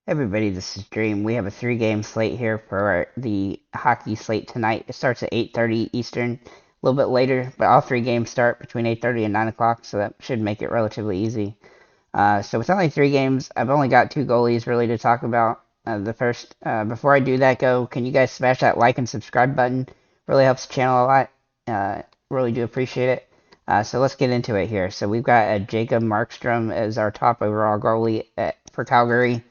Everybody, this is Dream. We have a three-game slate here for the hockey slate tonight. It starts at 8:30 Eastern, a little bit later, but all three games start between 8:30 and 9 o'clock, so that should make it relatively easy. So with only three games, I've only got two goalies really to talk about. Before I do that, can you guys smash that like and subscribe button? Really helps the channel a lot. Really do appreciate it. So let's get into it here. So we've got Jacob Markstrom as our top overall goalie for Calgary.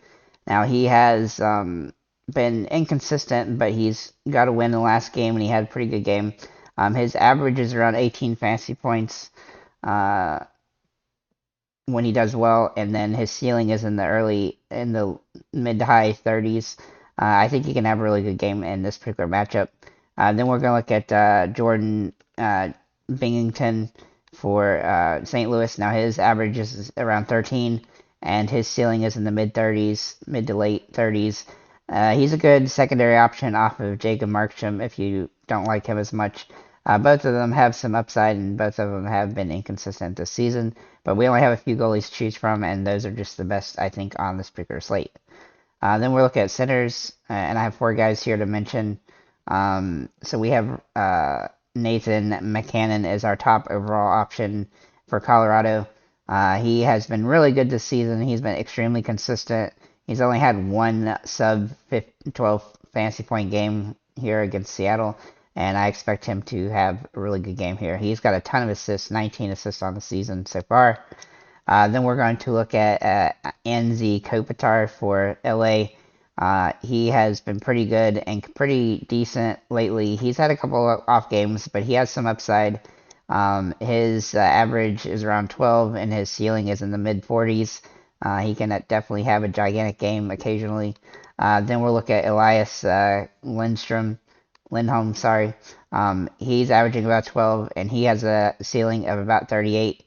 Now he has been inconsistent, but he's got a win in the last game, and he had a pretty good game. His average is around 18 fantasy points uh, when he does well, and then his ceiling is in the mid to high 30s. I think he can have a really good game in this particular matchup. Then we're going to look at Jordan Binghamton for St. Louis. Now his average is around 13, and his ceiling is in the mid 30s, mid to late 30s. He's a good secondary option off of Jacob Markstrom if you don't like him as much. Both of them have some upside, and both of them have been inconsistent this season. But we only have a few goalies to choose from, and those are just the best, I think, on this particular slate. Then we're looking at centers, and I have four guys here to mention. So we have Nathan McKinnon as our top overall option for Colorado. He has been really good this season. He's been extremely consistent. He's only had one sub 12 fantasy point game here against Seattle, and I expect him to have a really good game here. He's got a ton of assists, 19 assists on the season so far. Then we're going to look at Anze Kopitar for LA. He has been pretty good and pretty decent lately. He's had a couple of off games, but he has some upside. His average is around 12, and his ceiling is in the mid 40s. He can definitely have a gigantic game occasionally. Then we'll look at Elias Lindholm. Sorry, he's averaging about 12, and he has a ceiling of about 38.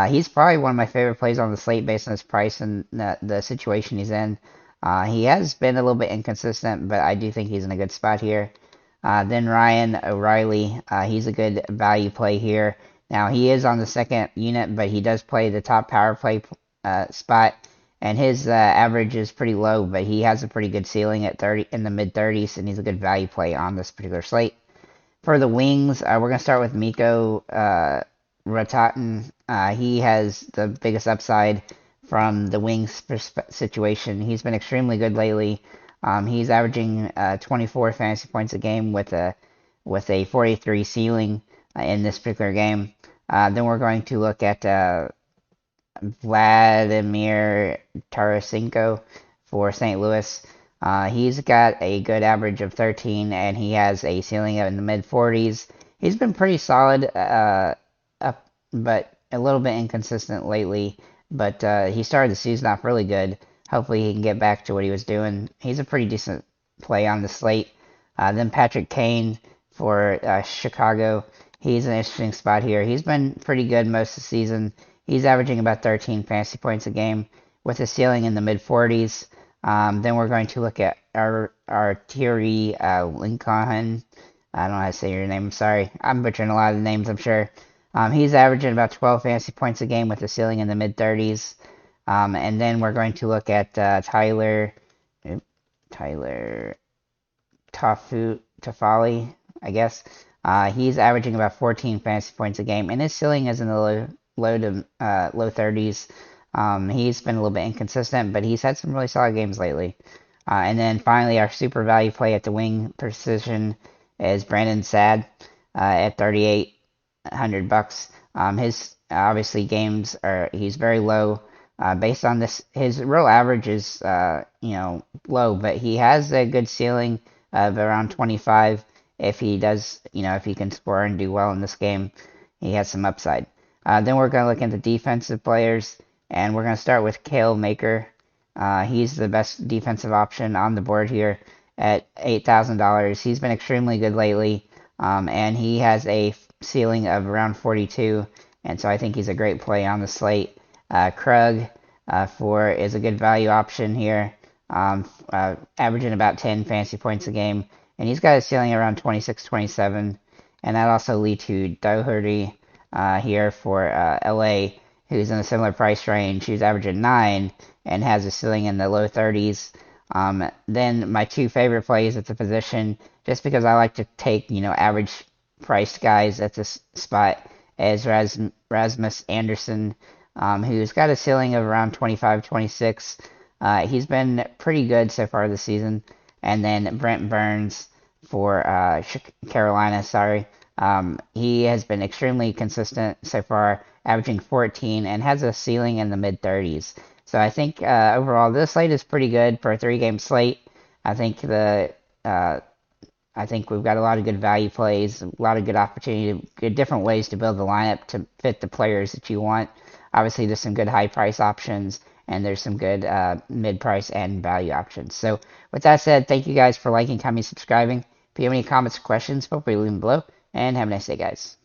He's probably one of my favorite plays on the slate based on his price and the situation he's in. He has been a little bit inconsistent, but I do think he's in a good spot here. Then Ryan O'Reilly, he's a good value play here. Now he is on the second unit, but he does play the top power play spot, and his average is pretty low, but he has a pretty good ceiling at 30 in the mid 30s, and he's a good value play on this particular slate. For the wings, we're gonna start with Mikko Ratatin. He has the biggest upside from the wings situation. He's been extremely good lately. He's averaging 24 fantasy points a game with a 43 ceiling in this particular game. Then we're going to look at Vladimir Tarasenko for St. Louis. He's got a good average of 13, and he has a ceiling in the mid 40s. He's been pretty solid, but a little bit inconsistent lately. But he started the season off really good. Hopefully he can get back to what he was doing. He's a pretty decent play on the slate. Then Patrick Kane for Chicago. He's an interesting spot here. He's been pretty good most of the season. He's averaging about 13 fantasy points a game with a ceiling in the mid 40s. Then we're going to look at our Thierry Lincoln. I don't know how to say your name. I'm sorry. I'm butchering a lot of the names, I'm sure. He's averaging about 12 fantasy points a game with a ceiling in the mid 30s. And then we're going to look at Tyler Toffoli, I guess. He's averaging about 14 fantasy points a game, and his ceiling is in the low 30s. He's been a little bit inconsistent, but he's had some really solid games lately. And then finally, our super value play at the wing position is Brandon Saad at $3,800. His obviously games are he's very low. Based on this, his real average is low, but he has a good ceiling of around 25. If he does, if he can score and do well in this game, he has some upside. Then we're going to look into defensive players, and we're going to start with Kale Maker. He's the best defensive option on the board here at $8,000. He's been extremely good lately, and he has a ceiling of around 42, and so I think he's a great play on the slate. Krug is a good value option here, averaging about 10 fantasy points a game, and he's got a ceiling around 26, 27, and that also leads to Doherty here for LA, who's in a similar price range. He's averaging 9 and has a ceiling in the low 30s. Then my two favorite plays at the position, just because I like to take, average priced guys at this spot, is Rasmus Anderson, who's got a ceiling of around 25, 26. He's been pretty good so far this season. And then Brent Burns for Carolina, sorry. He has been extremely consistent so far, averaging 14 and has a ceiling in the mid 30s. So I think overall this slate is pretty good for a three-game slate. I think uh, I think we've got a lot of good value plays, a lot of good opportunity, good different ways to build the lineup to fit the players that you want. Obviously, there's some good high price options, and there's some good mid price and value options. So, with that said, thank you guys for liking, commenting, subscribing. If you have any comments or questions, feel free to leave them below, and have a nice day, guys.